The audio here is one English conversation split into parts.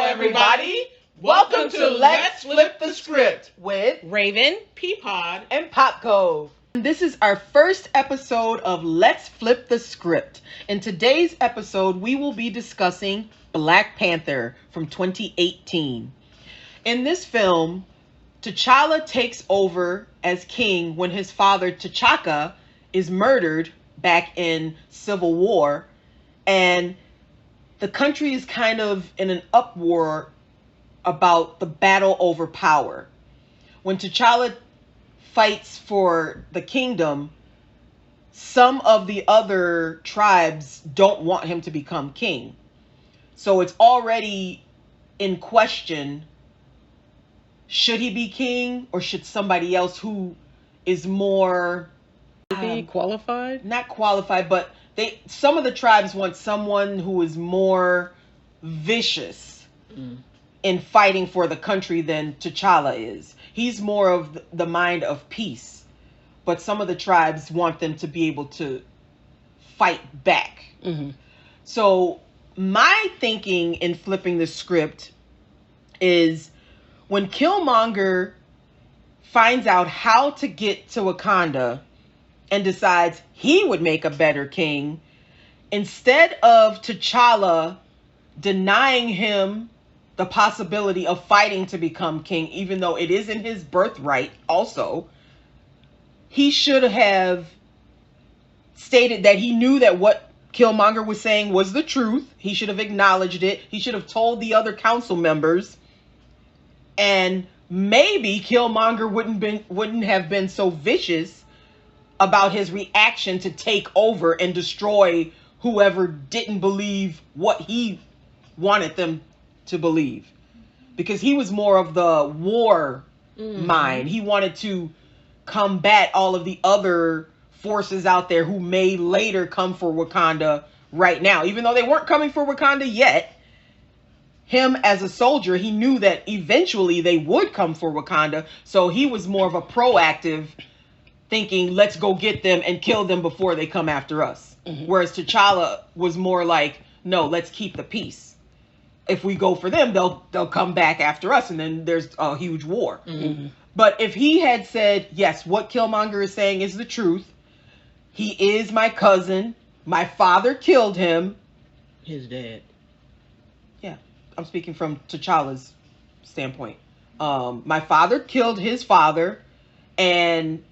everybody. Welcome to Let's Flip the Script with Raven, Peapod, and Pop Cove. This is our first episode of Let's Flip the Script. In today's episode, we will be discussing Black Panther from 2018. In this film, T'Challa takes over as king when his father T'Chaka is murdered back in Civil War, and the country is kind of in an uproar about the battle over power. When T'Challa fights for the kingdom, some of the other tribes don't want him to become king. So it's already in question, should he be king or should somebody else who is more qualified? Not qualified, but some of the tribes want someone who is more vicious in fighting for the country than T'Challa is. He's more of the mind of peace, but some of the tribes want them to be able to fight back. So my thinking in flipping the script is when Killmonger finds out how to get to Wakanda and decides he would make a better king, instead of T'Challa denying him the possibility of fighting to become king, even though it is in his birthright also, he should have stated that he knew that what Killmonger was saying was the truth. He should have acknowledged it. He should have told the other council members, and maybe Killmonger wouldn't have been so vicious about his reaction to take over and destroy whoever didn't believe what he wanted them to believe. Because he was more of the war mind. He wanted to combat all of the other forces out there who may later come for Wakanda right now. Even though they weren't coming for Wakanda yet, him as a soldier, he knew that eventually they would come for Wakanda. So he was more of a proactive thinking, let's go get them and kill them before they come after us. Whereas T'Challa was more like, no, let's keep the peace. If we go for them, they'll come back after us, and then there's a huge war. But if he had said, yes, what Killmonger is saying is the truth. He is my cousin. My father killed him. His dad. Yeah, I'm speaking from T'Challa's standpoint. My father killed his father, and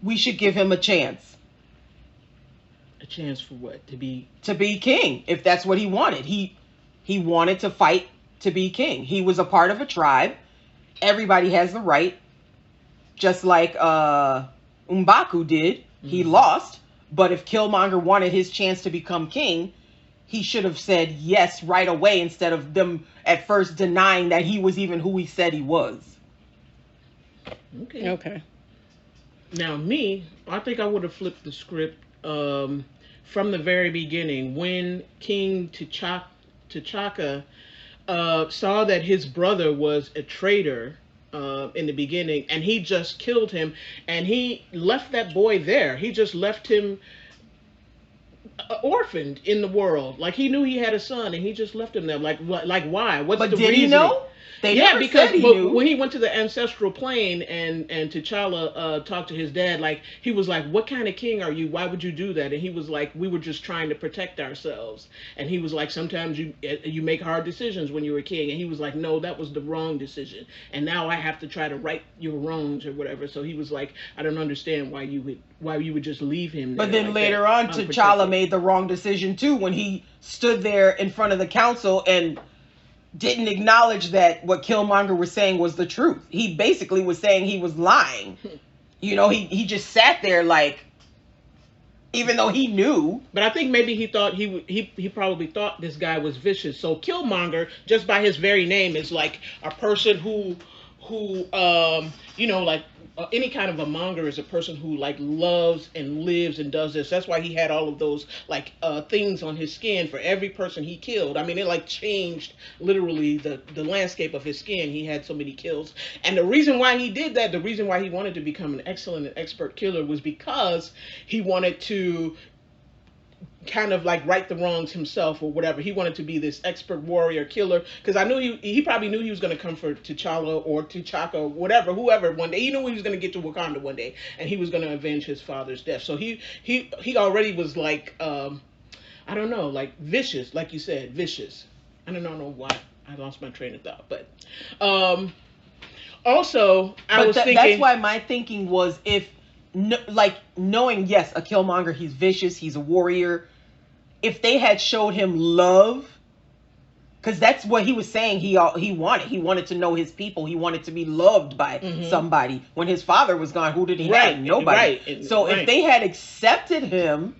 we should give him a chance. A chance for what? To be king, if that's what he wanted. He wanted to fight to be king. He was a part of a tribe. Everybody has the right. Just like M'Baku did. He lost. But if Killmonger wanted his chance to become king, he should have said yes right away instead of them at first denying that he was even who he said he was. Okay. Now, I think I would have flipped the script from the very beginning when King T'Chaka saw that his brother was a traitor in the beginning, and he just killed him, and he left that boy there. He just left him orphaned in the world. Like, he knew he had a son, and he just left him there. Like why? What's the reason? But did he know? Because when he went to the ancestral plane and T'Challa talked to his dad, like, he was like, what kind of king are you? Why would you do that? And he was like, we were just trying to protect ourselves. And he was like, sometimes you make hard decisions when you're a king. And he was like, no, that was the wrong decision. And now I have to try to right your wrongs or whatever. So he was like, I don't understand why you would just leave him there. But then later on, T'Challa made the wrong decision too when he stood there in front of the council and didn't acknowledge that what Killmonger was saying was the truth. He basically was saying he was lying. You know, he just sat there like, even though he knew. But I think maybe he thought he probably thought this guy was vicious. So Killmonger, just by his very name, is like a person who like any kind of a monger is a person who like loves and lives and does this. That's why he had all of those like things on his skin for every person he killed. I mean, it like changed literally the landscape of his skin. He had so many kills. And the reason why he did that, the reason why he wanted to become an excellent and expert killer was because he wanted to kind of like right the wrongs himself or whatever. He wanted to be this expert warrior killer, because I knew he probably knew he was going to come for T'Challa or T'Chaka or whatever, whoever, one day. He knew he was going to get to Wakanda one day, and he was going to avenge his father's death. So he already was like, I don't know, like vicious, like you said, vicious. I don't know why I lost my train of thought, but also I was thinking, that's why my thinking was, if like knowing, yes, a Killmonger, he's vicious, he's a warrior. If they had showed him love, because that's what he was saying he wanted to know his people. He wanted to be loved by somebody. When his father was gone, who did he have? Nobody. If they had accepted him,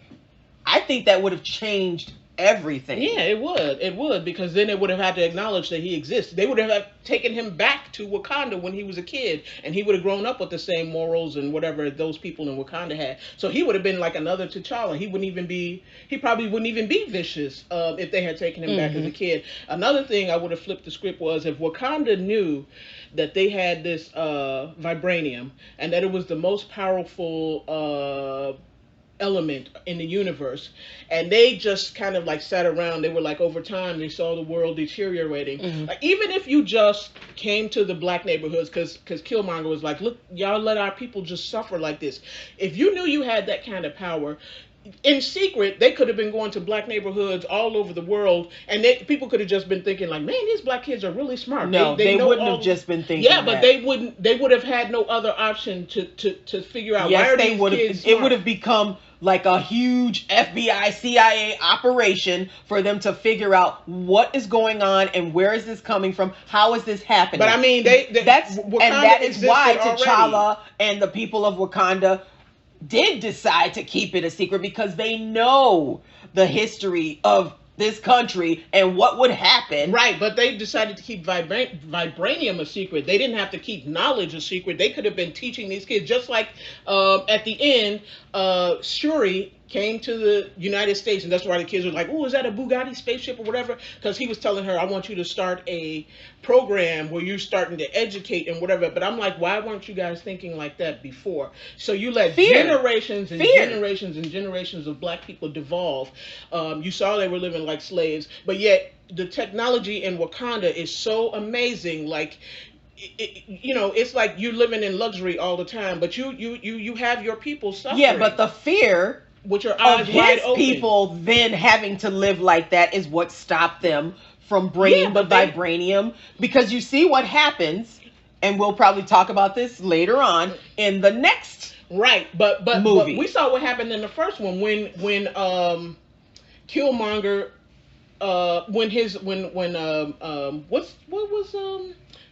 I think that would have changed everything. Yeah, it would, because then it would have had to acknowledge that he exists. They would have taken him back to Wakanda when he was a kid, and he would have grown up with the same morals and whatever those people in Wakanda had. So he would have been like another T'Challa. He probably wouldn't even be vicious if they had taken him back as a kid. Another thing I would have flipped the script was, if Wakanda knew that they had this Vibranium, and that it was the most powerful element in the universe, and they just kind of like sat around. They were like, over time they saw the world deteriorating. Like, even if you just came to the black neighborhoods, because Killmonger was like, look, y'all let our people just suffer like this. If you knew you had that kind of power, in secret, they could have been going to black neighborhoods all over the world, and people could have just been thinking like, man, these black kids are really smart. No, they wouldn't have just been thinking. Yeah, but they would have had no other option to figure out, why are these kids smart? It would have become like a huge FBI, CIA operation for them to figure out what is going on and where is this coming from, how is this happening. But I mean, that is why T'Challa and the people of Wakanda did decide to keep it a secret, because they know the history of this country and what would happen. Right, but they decided to keep Vibranium a secret. They didn't have to keep knowledge a secret. They could have been teaching these kids, just like at the end, Shuri came to the United States, and that's why the kids were like, oh, is that a Bugatti spaceship or whatever? Because he was telling her, I want you to start a program where you're starting to educate and whatever. But I'm like, why weren't you guys thinking like that before? So you let generations and generations and generations of black people devolve. You saw they were living like slaves, but yet the technology in Wakanda is so amazing. Like, it's like you're living in luxury all the time, but you have your people suffering. Yeah, but the fear with your eyes wide open, people then having to live like that is what stopped them from bringing the Vibranium. Because you see what happens, and we'll probably talk about this later on in the next but movie. But we saw what happened in the first one when Killmonger what was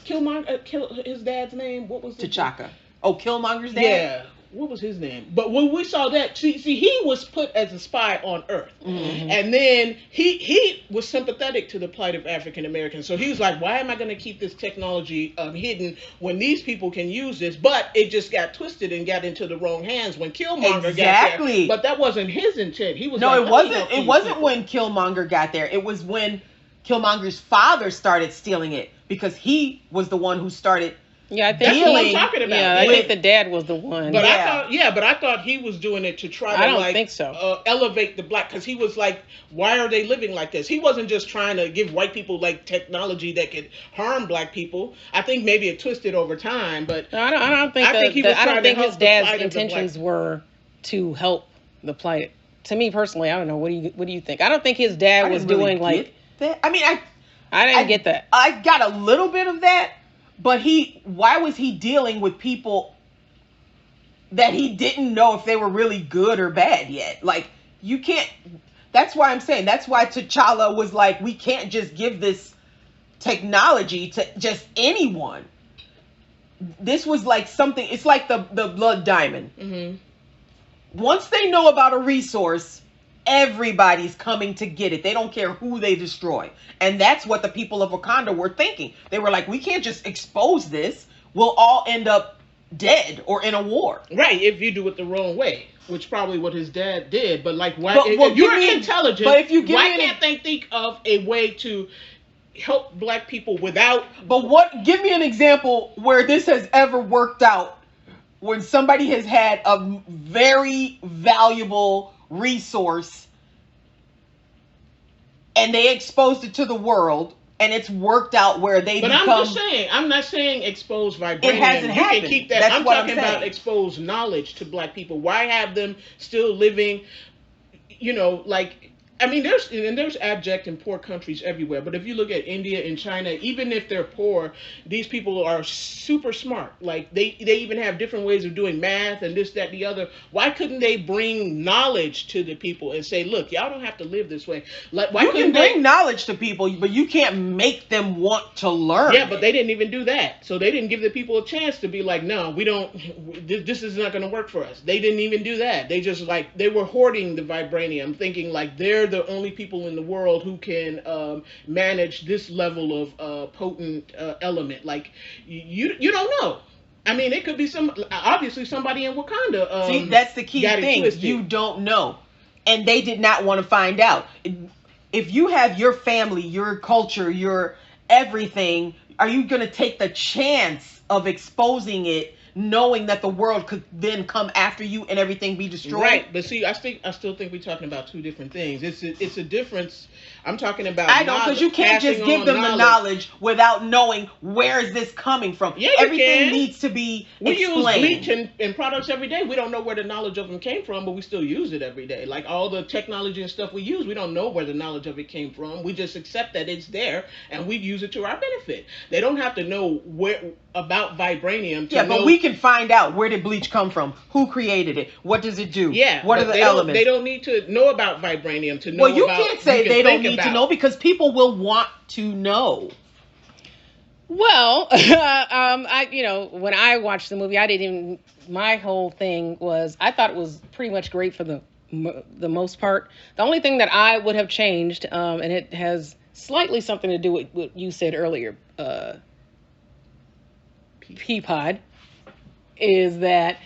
Killmonger his dad's name? What was T'Chaka? Oh, Killmonger's dad? Yeah. What was his name? But when we saw that, see, he was put as a spy on Earth, and then he was sympathetic to the plight of African Americans. So he was like, "Why am I going to keep this technology hidden when these people can use this?" But it just got twisted and got into the wrong hands when Killmonger got there. But that wasn't his intent. He was it wasn't. It wasn't when Killmonger got there. It was when Killmonger's father started stealing it, because he was the one who started. Yeah, I think that's what I'm talking about. Yeah, I think the dad was the one. But I thought he was doing it to try to I don't think so. Elevate the black, because he was like, why are they living like this? He wasn't just trying to give white people like technology that could harm black people. I think maybe it twisted over time, but I don't think his dad's intentions were to help the plight. To me personally, I don't know. What do you think? I don't think his dad was doing like that. I mean, I didn't get that. I got a little bit of that. But why was he dealing with people that he didn't know if they were really good or bad yet? Like, you can't, that's why I'm saying, that's why T'Challa was like, we can't just give this technology to just anyone. This was like something, it's like the blood diamond. Once they know about a resource, everybody's coming to get it. They don't care who they destroy. And that's what the people of Wakanda were thinking. They were like, we can't just expose this. We'll all end up dead or in a war. Right, if you do it the wrong way, which probably what his dad did. But like, why? If you're intelligent, but if you why can't they think of a way to help black people without? But give me an example where this has ever worked out, when somebody has had a very valuable resource and they exposed it to the world, and it's worked out where they become... But I'm just saying, I'm not saying expose vibranium. It hasn't happened. Can keep that. That's I'm talking about expose knowledge to black people. Why have them still living, you know, like... I mean, there's abject and poor countries everywhere. But if you look at India and China, even if they're poor, these people are super smart. Like they even have different ways of doing math and this, that, the other. Why couldn't they bring knowledge to the people and say, look, y'all don't have to live this way? Like, why you can bring knowledge to people, but you can't make them want to learn. Yeah, but they didn't even do that. So they didn't give the people a chance to be like, no, we don't. This is not going to work for us. They didn't even do that. They just they were hoarding the vibranium, thinking like they're the only people in the world who can manage this level of potent element. Like you don't know. I mean, it could be obviously somebody in Wakanda. See, that's the key thing. You don't know, and they did not want to find out. If you have your family, your culture, your everything, are you going to take the chance of exposing it, knowing that the world could then come after you and everything be destroyed? Right, but see, I still think we're talking about two different things. It's a difference. I'm talking about... I know, because you can't just give them the knowledge without knowing where is this coming from. Yeah, everything needs to be explained. We use bleach and products every day. We don't know where the knowledge of them came from, but we still use it every day. Like all the technology and stuff we use, we don't know where the knowledge of it came from. We just accept that it's there, and we use it to our benefit. They don't have to know about vibranium to know... but we can find out, where did bleach come from? Who created it? What does it do? Yeah, what are the elements? They don't need to know about vibranium to know. Well, you can't say they don't need to know, because people will want to know. Well, when I watched the movie, my whole thing was, I thought it was pretty much great for the most part. The only thing that I would have changed, and it has slightly something to do with what you said earlier, Peapod, is that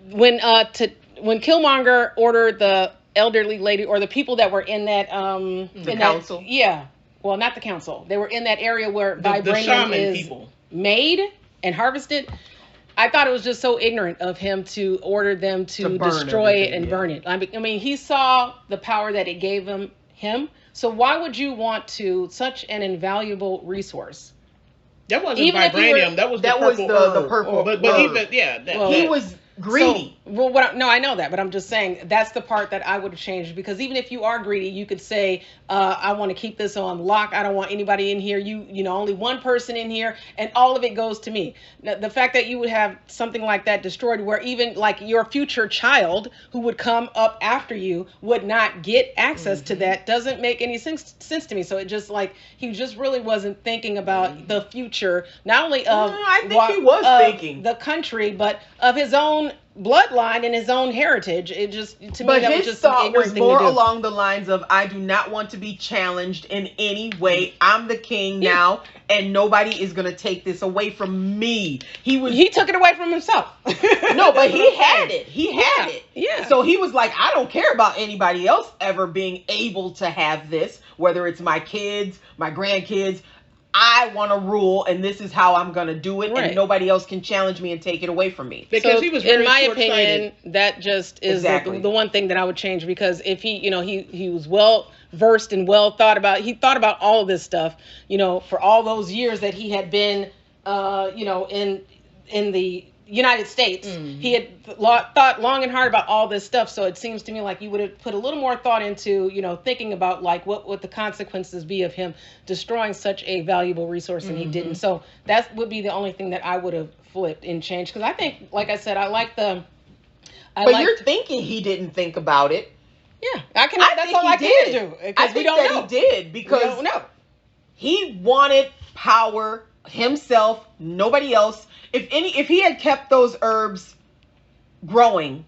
when Killmonger ordered the elderly lady, or the people that were in that council. Well, not the council. They were in that area where vibranium is made and harvested. I thought it was just so ignorant of him to order them to destroy it and burn it. I mean, he saw the power that it gave him. So why would you want such an invaluable resource? That wasn't even vibranium. That was the purple. But he was greedy. So, I know that, but I'm just saying that's the part that I would have changed, because even if you are greedy, you could say, I want to keep this on lock. I don't want anybody in here. You know, only one person in here, and all of it goes to me. The fact that you would have something like that destroyed, where even like your future child who would come up after you would not get access to that, doesn't make any sense to me. So it just he just really wasn't thinking about the future, not only of I think he was thinking the country, but of his own bloodline and his own heritage. It just, to me, that was just an ignorant thing to do. But his thought was more along the lines of, I do not want to be challenged in any way. I'm the king now, and nobody is going to take this away from me. He took it away from himself. No, but he had it. He had it. Yeah. So he was like, I don't care about anybody else ever being able to have this, whether it's my kids, my grandkids. I want to rule, and this is how I'm going to do it, and nobody else can challenge me and take it away from me. Because he was very in my opinion, that just is the one thing that I would change, because if he was well versed and well thought about, he thought about all of this stuff, for all those years that he had been, in the United States. Mm-hmm. He had thought long and hard about all this stuff. So it seems to me like you would have put a little more thought into, thinking about what would the consequences be of him destroying such a valuable resource, and he didn't. So that would be the only thing that I would have flipped and changed. Because I think, like I said, you're thinking he didn't think about it. Yeah, that's all I can do. I think that he did, because we don't know. He wanted power himself, nobody else. If he had kept those herbs growing,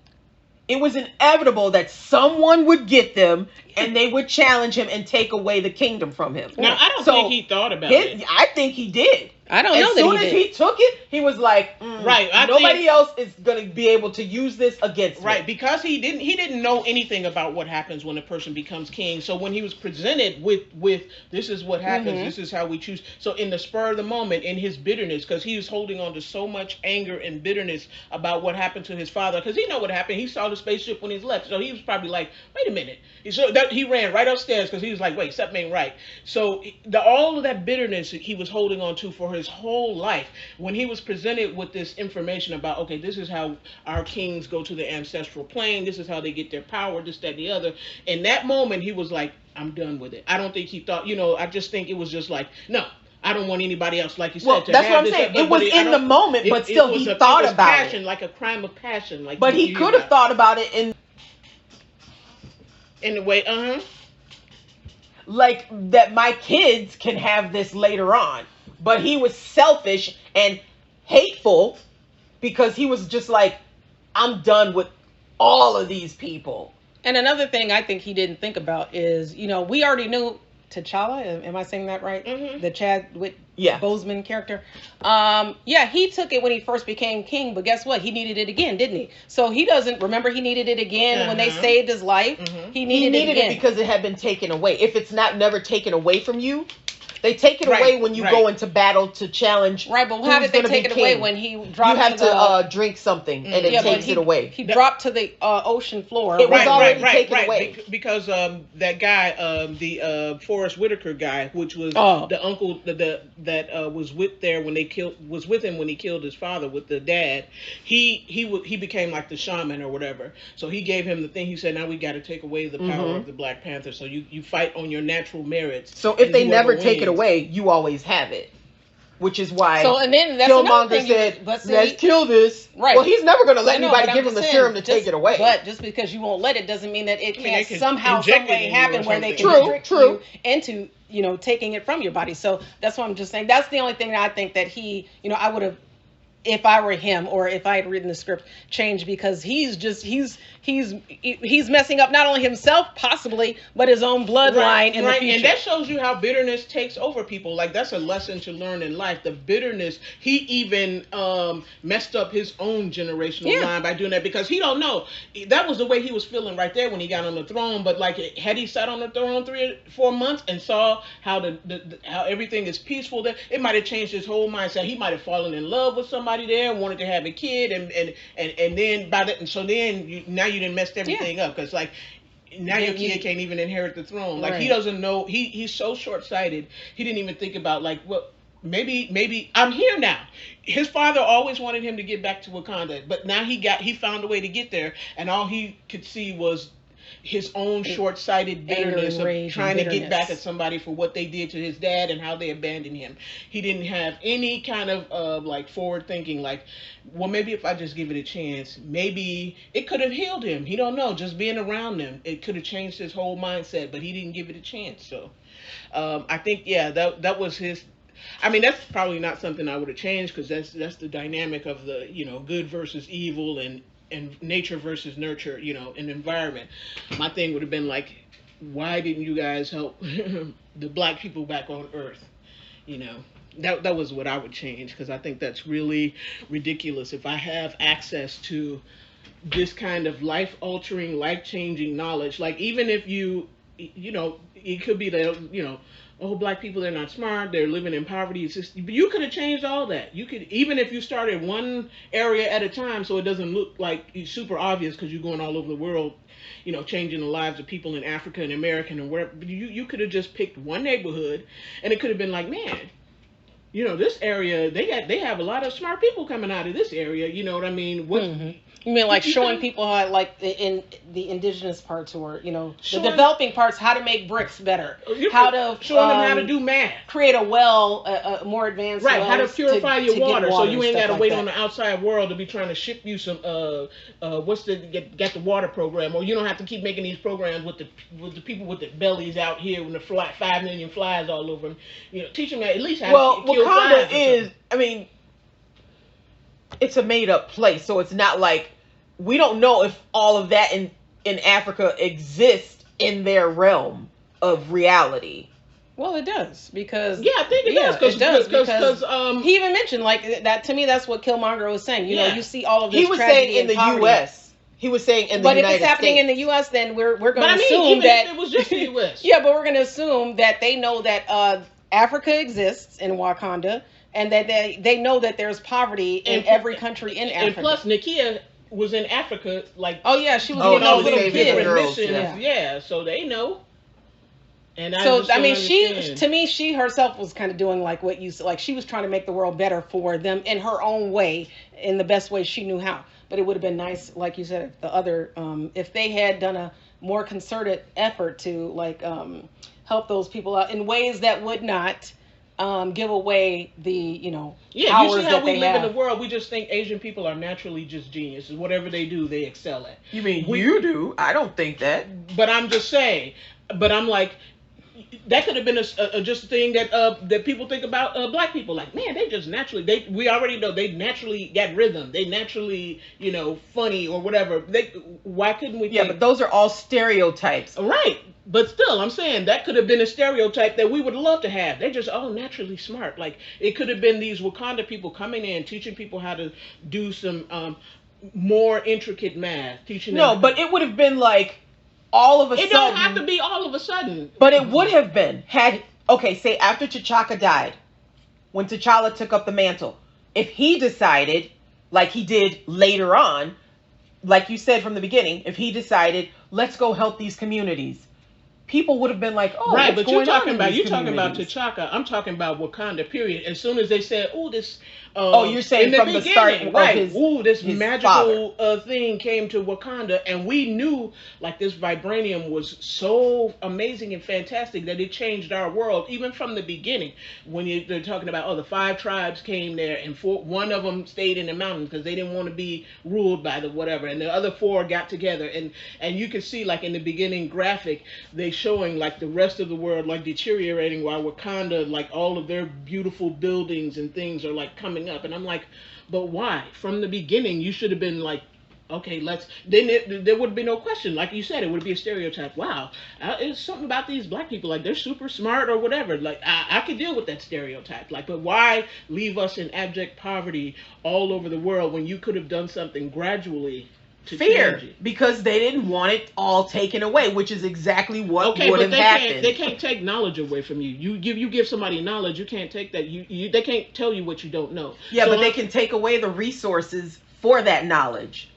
it was inevitable that someone would get them and they would challenge him and take away the kingdom from him. Now, I don't think he thought about it. I think he did. I don't know as that soon as he took it, he was like, right. Nobody else is gonna be able to use this against me. Right, because he didn't know anything about what happens when a person becomes king. So when he was presented with this is what happens, this is how we choose. So in the spur of the moment, in his bitterness, because he was holding on to so much anger and bitterness about what happened to his father, because he know what happened. He saw the spaceship when he left, so he was probably like, wait a minute. He ran right upstairs because he was like, wait, something ain't right. So all of that bitterness he was holding on to for his whole life, when he was presented with this information about, okay, this is how our kings go to the ancestral plane, this is how they get their power, this, that, the other. In that moment, he was like, I'm done with it. I don't think he thought, I just think it was just like, no, I don't want anybody else, like you said. Well, that's what I'm saying. It was in the moment, but still he thought about passion, like a crime of passion. Like, but he could have thought about it in the way, like that my kids can have this later on. But he was selfish and hateful because he was just like, I'm done with all of these people. And another thing I think he didn't think about is, we already knew T'Challa, am I saying that right? The CHADWICK Boseman character. He took it when he first became king, but guess what? He needed it again, didn't he? So he doesn't remember he needed it again when they saved his life. He needed it again because it had been taken away. If it's not never taken away from you, they take it away when you go into battle to challenge. Right, but how did they take it away when he dropped? You have to drink something, and it takes it away. He dropped to the ocean floor. It was already taken away because that guy, the Forrest Whitaker guy, which was the uncle that was with him when he killed his father with the dad. He became like the shaman or whatever. So he gave him the thing. He said, now we got to take away the power of the Black Panther. So you fight on your natural merits. So if they never take it away, you always have it, which is why that's Killmonger said, let's kill this. Right. Well, he's never going to let anybody give him the serum to take it away. But just because you won't let it doesn't mean that it can't somehow, some way happen where they can trick you into, taking it from your body. So that's what I'm just saying. That's the only thing that I think that he, I would have, if I were him or if I had written the script, changed, because he's messing up not only himself possibly, but his own bloodline in the future. And that shows you how bitterness takes over people. Like, that's a lesson to learn in life. The bitterness, he even messed up his own generational line by doing that, because he don't know. That was the way he was feeling right there when he got on the throne. But like, had he sat on the throne 3 or 4 months and saw how how everything is peaceful there, it might have changed his whole mindset. He might have fallen in love with somebody there and wanted to have a kid, and then by that, and so then now you didn't mess everything up, because like now your kid can't even inherit the throne. Like, he doesn't know. He's so short-sighted. He didn't even think about, like, well, maybe I'm here now. His father always wanted him to get back to Wakanda, but now he found a way to get there, and all he could see was his own short-sighted bitterness of trying to get back at somebody for what they did to his dad and how they abandoned him. He didn't have any kind of like forward thinking, like, well, maybe if I just give it a chance, maybe it could have healed him. He don't know. Just being around them, it could have changed his whole mindset, but he didn't give it a chance. So I think, that was his. I mean, that's probably not something I would have changed, because that's the dynamic of the, good versus evil and nature versus nurture, an environment. My thing would have been like, why didn't you guys help the black people back on Earth? That was what I would change, because I think that's really ridiculous. If I have access to this kind of life-altering, life-changing knowledge, like, even if it could be that, oh, black people, they're not smart, they're living in poverty. It's just, you could have changed all that. You could, even if you started one area at a time, so it doesn't look like it's super obvious because you're going all over the world, changing the lives of people in Africa and America and wherever. You could have just picked one neighborhood, and it could have been like, man, this area, they have a lot of smart people coming out of this area. You know what I mean? What? You mean like showing people how, like, in the indigenous parts, or the developing parts, how to make bricks better, how to showing them how to do math, create a more advanced how to purify your water, so you ain't got to wait on the outside world to be trying to ship you some get the water program, or you don't have to keep making these programs with the people with the bellies out here when the 5 million flies all over them. Teach them at least how to kill flies. Wakanda is, I mean, it's a made up place, so it's not like, we don't know if all of that in Africa exists in their realm of reality. Well, it does because I think it does because he even mentioned like that to me. That's what Killmonger was saying. You know, you see all of this. He was saying in the U.S. He was saying in the United States. But if it's happening in the U.S., then we're going to assume that it was just the U.S. Yeah, but we're going to assume that they know that Africa exists in Wakanda, and that they know that there's poverty in every country in Africa. And plus, Nakia was in Africa, like she was getting all little kids. Missions, so they know. And to me, she herself was kind of doing like what you said, like she was trying to make the world better for them in her own way, in the best way she knew how. But it would have been nice, like you said, if they had done a more concerted effort to like help those people out in ways that would not give away the powers you see how we live in the world. We just think Asian people are naturally just geniuses. Whatever they do, they excel at. You mean you do? I don't think that. But I'm just saying. But I'm like, that could have been just a thing that people think about black people. Like, man, they just naturally, we already know they naturally got rhythm. They naturally, funny or whatever. Why couldn't we? Yeah, but those are all stereotypes. Right. But still, I'm saying that could have been a stereotype that we would love to have. They're just naturally smart. Like, it could have been these Wakanda people coming in, teaching people how to do some more intricate math. But it would have been like, all of a sudden. It don't have to be all of a sudden. But it would have been say after T'Chaka died, when T'Challa took up the mantle, if he decided, like he did later on, like you said from the beginning, if he decided, let's go help these communities, people would have been like, oh, right. But you're talking about T'Chaka. I'm talking about Wakanda. Period. As soon as they said, oh, this. You're saying from the start, right? This magical thing came to Wakanda, and we knew like this vibranium was so amazing and fantastic that it changed our world, even from the beginning. When they're talking about the 5 tribes came there, and one of them stayed in the mountains because they didn't want to be ruled by the whatever, and the other 4 got together, and you can see like in the beginning graphic they showing like the rest of the world like deteriorating while Wakanda, like all of their beautiful buildings and things are like coming up. And I'm like, but why? From the beginning, you should have been like, okay, there would be no question. Like you said, it would be a stereotype. Wow, it's something about these black people, like they're super smart or whatever. Like I could deal with that stereotype. Like, but why leave us in abject poverty all over the world when you could have done something gradually? Fear, because they didn't want it all taken away, which is exactly what would have happened. They can't take knowledge away from you. You give somebody knowledge, you can't take that. They can't tell you what you don't know. Yeah, but they can take away the resources for that knowledge.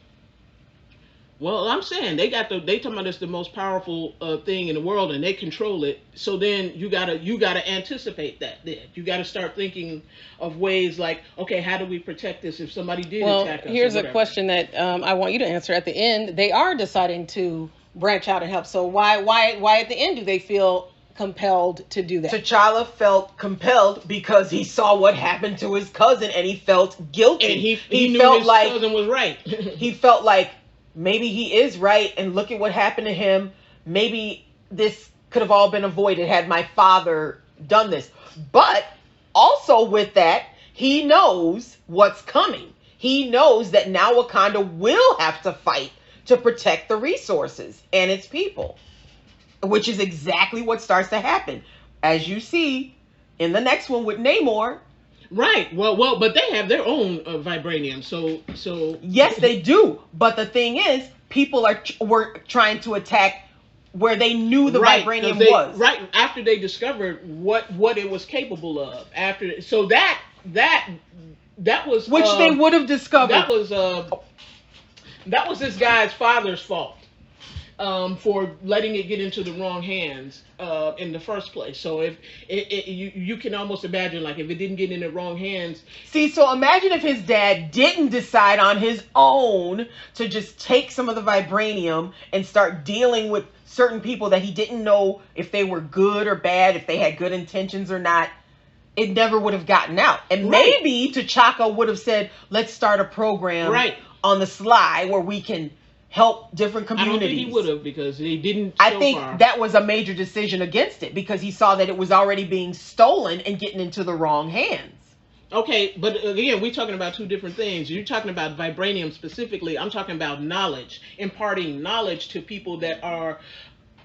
Well, I'm saying they talking about it's the most powerful thing in the world, and they control it. So then you gotta anticipate that. Then you gotta start thinking of ways like, okay, how do we protect this if somebody did attack us? Here's a question that I want you to answer at the end. They are deciding to branch out and help. So why at the end do they feel compelled to do that? T'Challa felt compelled because he saw what happened to his cousin, and he felt guilty. And he knew felt his like cousin was right. He felt like, maybe he is right, and look at what happened to him. Maybe this could have all been avoided had my father done this. But also with that, he knows what's coming. He knows that now Wakanda will have to fight to protect the resources and its people, which is exactly what starts to happen. As you see in the next one with Namor. Right. Well, but they have their own vibranium. So yes, they do. But the thing is, people were trying to attack where they knew the vibranium was. Right after they discovered what it was capable of. That was which they would have discovered. That was this guy's father's fault. For letting it get into the wrong hands in the first place. So if you can almost imagine, like, if it didn't get in the wrong hands. See, so imagine if his dad didn't decide on his own to just take some of the vibranium and start dealing with certain people that he didn't know if they were good or bad, if they had good intentions or not. It never would have gotten out. And maybe T'Chaka would have said, let's start a program on the sly where we can help different communities. I don't think he would have, because he didn't. I think that was a major decision against it, because he saw that it was already being stolen and getting into the wrong hands. Okay, but again, we're talking about two different things. You're talking about vibranium specifically. I'm talking about knowledge, imparting knowledge to people that are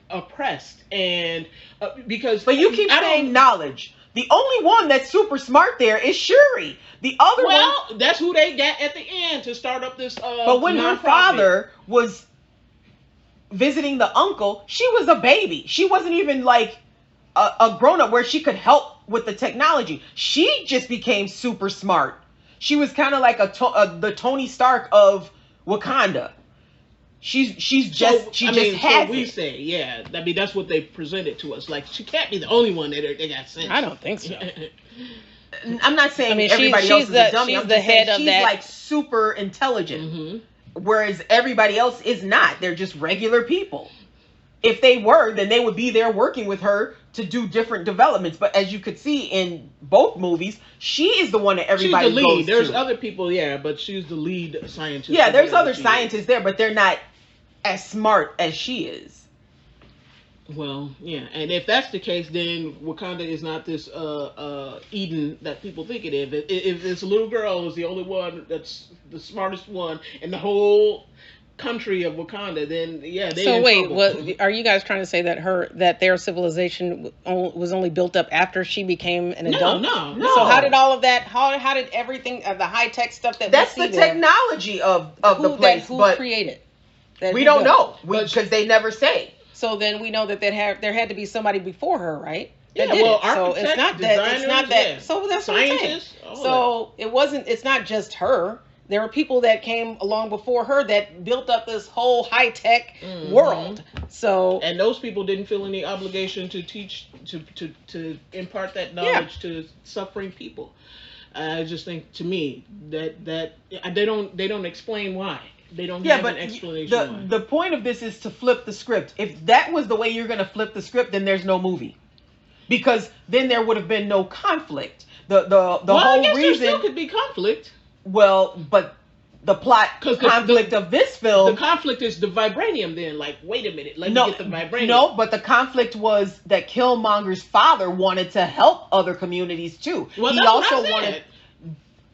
oppressed, and because. But you keep saying knowledge. The only one that's super smart there is Shuri. The other one, that's who they got at the end to start up this. But when her father was visiting the uncle, she was a baby. She wasn't even like a grown up where she could help with the technology. She just became super smart. She was kind of like the Tony Stark of Wakanda. We say, yeah. I mean, that's what they presented to us. Like, she can't be the only one that they got sent. I don't think so. I'm not saying everybody else is a dummy. She's the head of that. She's like super intelligent, whereas everybody else is not. They're just regular people. If they were, then they would be there working with her to do different developments. But as you could see in both movies, she is the one that everybody goes to. She's the lead. There's other people, but she's the lead scientist. Yeah, there's other scientists there, but they're not as smart as she is. Well, yeah, and if that's the case, then Wakanda is not this Eden that people think it is. If this little girl is the only one that's the smartest one in the whole country of Wakanda, then they. So wait, what are you guys trying to say that their civilization was only built up after she became an adult? No. So how did all of that? How did everything the high tech stuff that's the technology of the place? Who created? We don't know because they never say. So then we know that there had to be somebody before her, right? Yeah, well, so it's not that. So that's scientists. What I'm saying. So it wasn't. It's not just her. There were people that came along before her that built up this whole high tech world. So and those people didn't feel any obligation to teach to impart that knowledge to suffering people. I just think, to me, that they don't explain why. They don't have an explanation. The point of this is to flip the script. If that was the way you're going to flip the script, then there's no movie, because then there would have been no conflict. The whole reason there still could be conflict. Well, but the plot conflict of this film, the conflict is the vibranium. Then, like, wait a minute, let me get the vibranium. No, but the conflict was that Killmonger's father wanted to help other communities too. Well, he also wanted.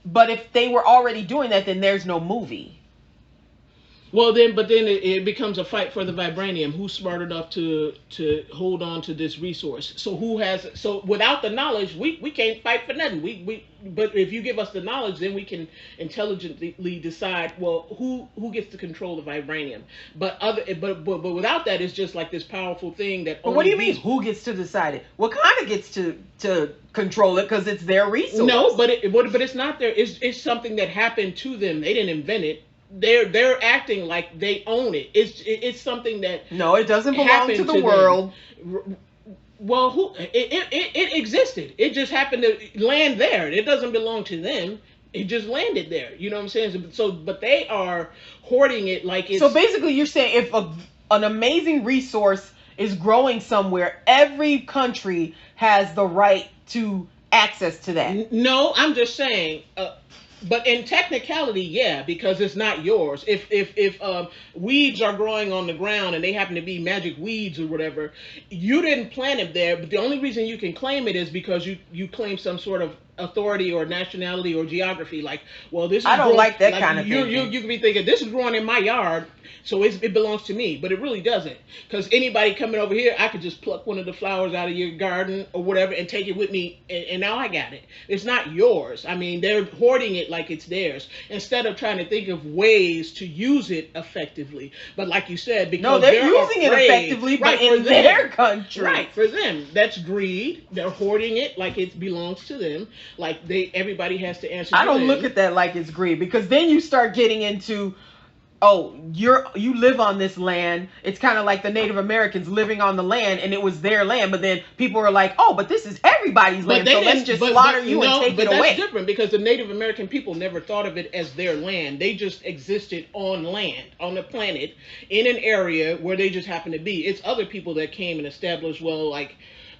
But if they were already doing that, then there's no movie. Well, then it becomes a fight for the vibranium. Who's smart enough to hold on to this resource? So without the knowledge, we can't fight for nothing. But if you give us the knowledge, then we can intelligently decide, well, who gets to control the vibranium. But without that, it's just like this powerful thing that. But what do you mean? Who gets to decide it? Wakanda gets to control it because it's their resource. No, but it's not their. It's something that happened to them. They didn't invent it. They're acting like they own it. It's something that it doesn't belong to the world. Well, it existed. It just happened to land there. It doesn't belong to them. It just landed there. You know what I'm saying? So but they are hoarding it like it's. So basically, you're saying if an amazing resource is growing somewhere, every country has the right to access to that. No, I'm just saying. But in technicality, because it's not yours. If weeds are growing on the ground and they happen to be magic weeds or whatever, you didn't plant it there. But the only reason you can claim it is because you claim some sort of authority or nationality or geography. Like, well, this is I don't like that kind of thing. You can be thinking, this is growing in my yard, so it belongs to me. But it really doesn't. Because anybody coming over here, I could just pluck one of the flowers out of your garden or whatever and take it with me, and now I got it. It's not yours. I mean, they're hoarding it like it's theirs, instead of trying to think of ways to use it effectively. But like you said, because they're using it effectively, but in their country. Right, for them. That's greed. They're hoarding it like it belongs to them. Like everybody has to answer. I don't look at that like it's greed, because then you start getting into, you live on this land. It's kind of like the Native Americans living on the land, and it was their land. But then people are like, but this is everybody's land, so let's just slaughter you and take it away. But that's different, because the Native American people never thought of it as their land. They just existed on land, on the planet, in an area where they just happened to be. It's other people that came and established,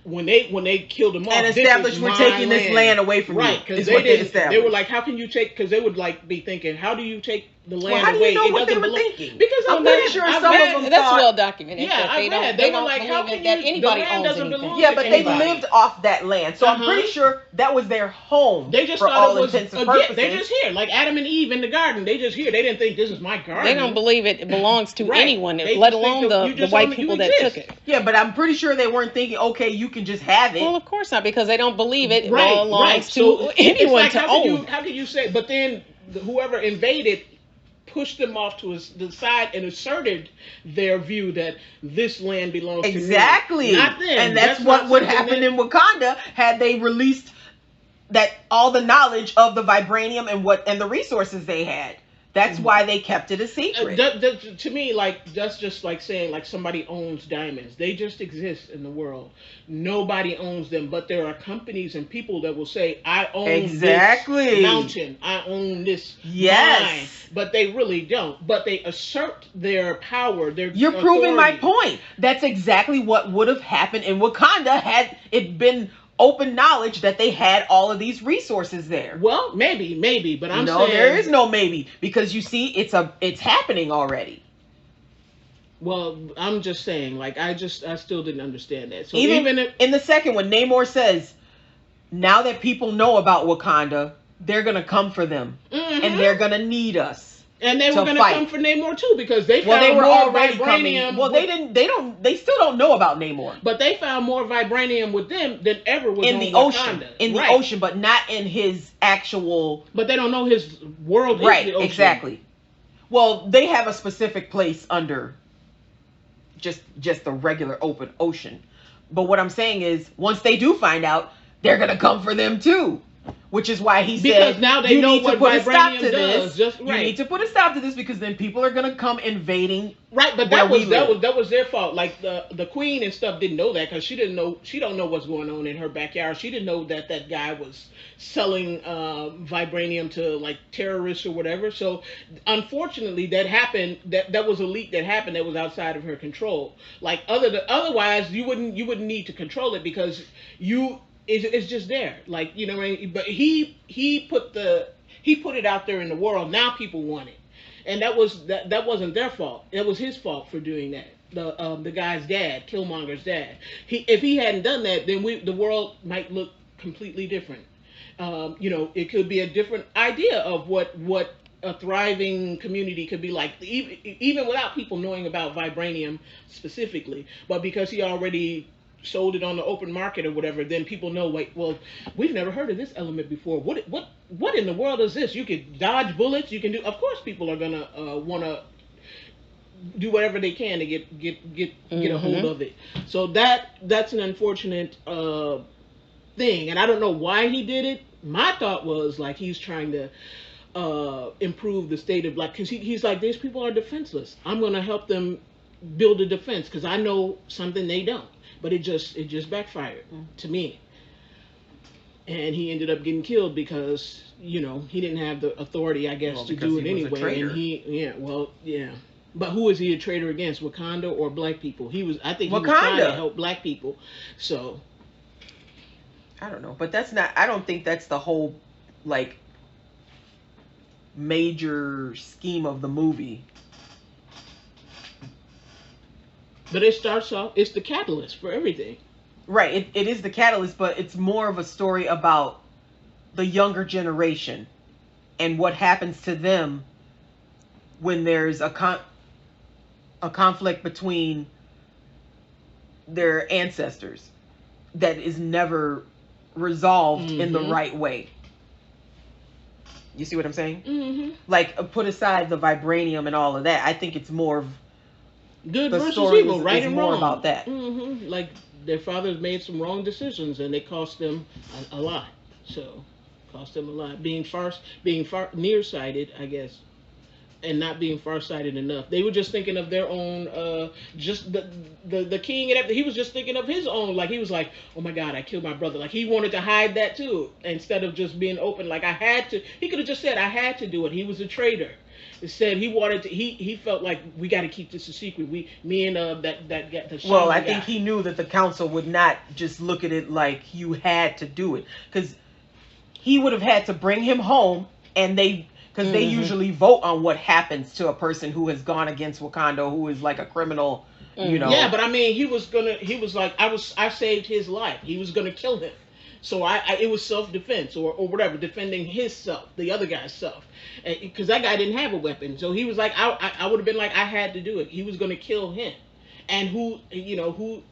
when they killed them off, and established we're taking this land away from you. Right, because they were like, how can you take? Because they would be thinking, how do you take the land well, how do away. you know It what they doesn't were belong. thinking? Because I'm pretty sure some of them that's thought, well documented. Yeah, that they were don't like, how believe can that you? anybody The land owns doesn't anything. belong. yeah, to but they anybody. lived off that land, so I'm pretty sure that was their home. They just for thought all it was intents and purposes. they're just here, like Adam and Eve in the garden. They just here. They didn't think this is my garden. They don't believe it belongs to Right. anyone, They let just think alone that you the just white you people that exist. took it. Yeah, but I'm pretty sure they weren't thinking, okay, you can just have it. Well, of course not, because they don't believe it Right, belongs to So anyone it's like, to own. How can you say? But then whoever invaded pushed them off to the side and asserted their view that this land belongs exactly. to me, not them. And that's what would happen in Wakanda had they released that all the knowledge of the vibranium and the resources they had. That's why they kept it a secret. To me, like, that's just like saying like somebody owns diamonds. They just exist in the world. Nobody owns them, but there are companies and people that will say, "I own this mountain. I own this mine," but they really don't. But they assert their power. You're proving my point. That's exactly what would have happened in Wakanda had it been open knowledge that they had all of these resources there. Well, maybe, but I'm saying no, there is no maybe, because you see, it's happening already. Well, I'm just saying, like, I still didn't understand that. So even in the second one, Namor says, now that people know about Wakanda, they're gonna come for them, and they're gonna need us. And they were going to come for Namor too, because they found they were more already vibranium. Coming. Well, they still don't know about Namor. But they found more vibranium with them than ever was in on the Wakanda. ocean. In the ocean, but not in his actual. But they don't know his world. Right, is the ocean. Exactly. Well, they have a specific place under just the regular open ocean. But what I'm saying is, once they do find out, they're gonna come for them too. Which is why he said, now they know what vibranium does. You need to put a stop to this, because then people are going to come invading. Right, but that was their fault. Like the queen and stuff didn't know that, because she don't know what's going on in her backyard. She didn't know that guy was selling vibranium to like terrorists or whatever. So unfortunately, that happened. That was a leak that happened that was outside of her control. Like otherwise, you wouldn't need to control it, because it's just there, like, you know what I mean? But he put it out there in the world. Now people want it, and that wasn't their fault. It was his fault for doing that. The guy's dad, Killmonger's dad. If he hadn't done that, then the world might look completely different. It could be a different idea of what a thriving community could be like, even without people knowing about vibranium specifically. But because he already sold it on the open market or whatever, then people know, wait, well, we've never heard of this element before. What in the world is this? You could dodge bullets. You can do. Of course, people are gonna want to do whatever they can to get a hold of it. So that's an unfortunate thing, and I don't know why he did it. My thought was like he's trying to improve the state of Black, because he's like, these people are defenseless. I'm gonna help them build a defense, because I know something they don't. But it just backfired to me, and he ended up getting killed because he didn't have the authority, I guess, to do it anyway. And But who is he a traitor against? Wakanda or Black people? I think he was trying to help Black people. So I don't know, but I don't think that's the whole like major scheme of the movie. But it starts off, it's the catalyst for everything. Right, it is the catalyst, but it's more of a story about the younger generation and what happens to them when there's a conflict between their ancestors that is never resolved in the right way. You see what I'm saying? Mm-hmm. Like, put aside the vibranium and all of that. I think it's more of good versus evil, right and wrong. About that. Mm-hmm. Like, their fathers made some wrong decisions, and it cost them a lot. So, cost them a lot. Being far nearsighted, I guess, and not being farsighted enough. They were just thinking of their own. Just the king and everything. He was just thinking of his own. Like, he was like, "Oh my God, I killed my brother." Like, he wanted to hide that too, instead of just being open. Like, I had to. He could have just said, "I had to do it." He was a traitor. Said he wanted to. He felt like we got to keep this a secret. Me and that guy. Well, I think he knew that the council would not just look at it like you had to do it, because he would have had to bring him home, and because they usually vote on what happens to a person who has gone against Wakanda, who is like a criminal, you know. Yeah, but I mean, he was like, I saved his life. He was gonna kill him. So it was self-defense or whatever, defending his self, the other guy's self. Because that guy didn't have a weapon. So he was like, I would have been like, I had to do it. He was gonna kill him. And why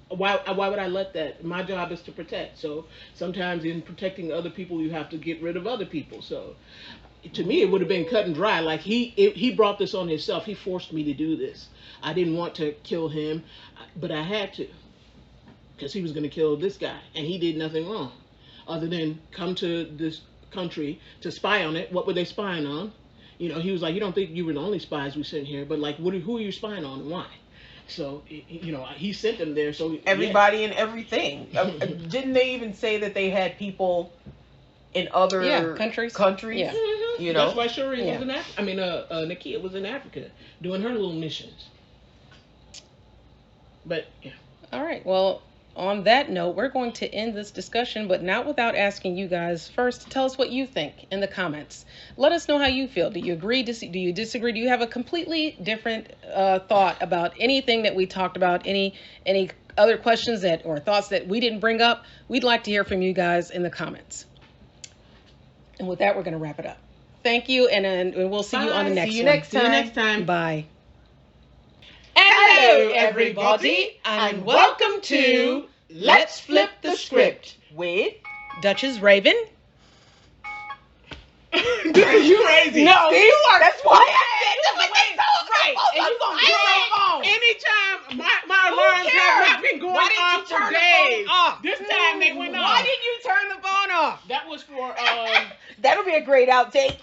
would I let that? My job is to protect. So sometimes in protecting other people, you have to get rid of other people. So to me, it would have been cut and dry. Like he brought this on himself. He forced me to do this. I didn't want to kill him, but I had to. Because he was going to kill this guy. And he did nothing wrong. Other than come to this country to spy on it. What were they spying on? He was like, you don't think you were the only spies we sent here. But like, who are you spying on and why? So, he sent them there. So everybody and everything. Didn't they even say that they had people in other countries? Yeah. Mm-hmm. That's why Shuri was in Africa. I mean, Nakia was in Africa doing her little missions. But, yeah. All right. Well, on that note, we're going to end this discussion, but not without asking you guys first to tell us what you think in the comments. Let us know how you feel. Do you agree? Do you disagree? Do you have a completely different thought about anything that we talked about? Any other questions or thoughts that we didn't bring up? We'd like to hear from you guys in the comments. And with that, we're going to wrap it up. Thank you, and we'll see you on the next one. See you next time. See you next time. Bye. Hello, everybody, and welcome to Let's Flip the Script with Duchess Raven. You crazy. No, see, you are. That's why I said it. Right, and you gonna get your phone. Anytime my alarms have been going off for days. This time they went off. Why did you turn the phone off? That was for That'll be a great outtake.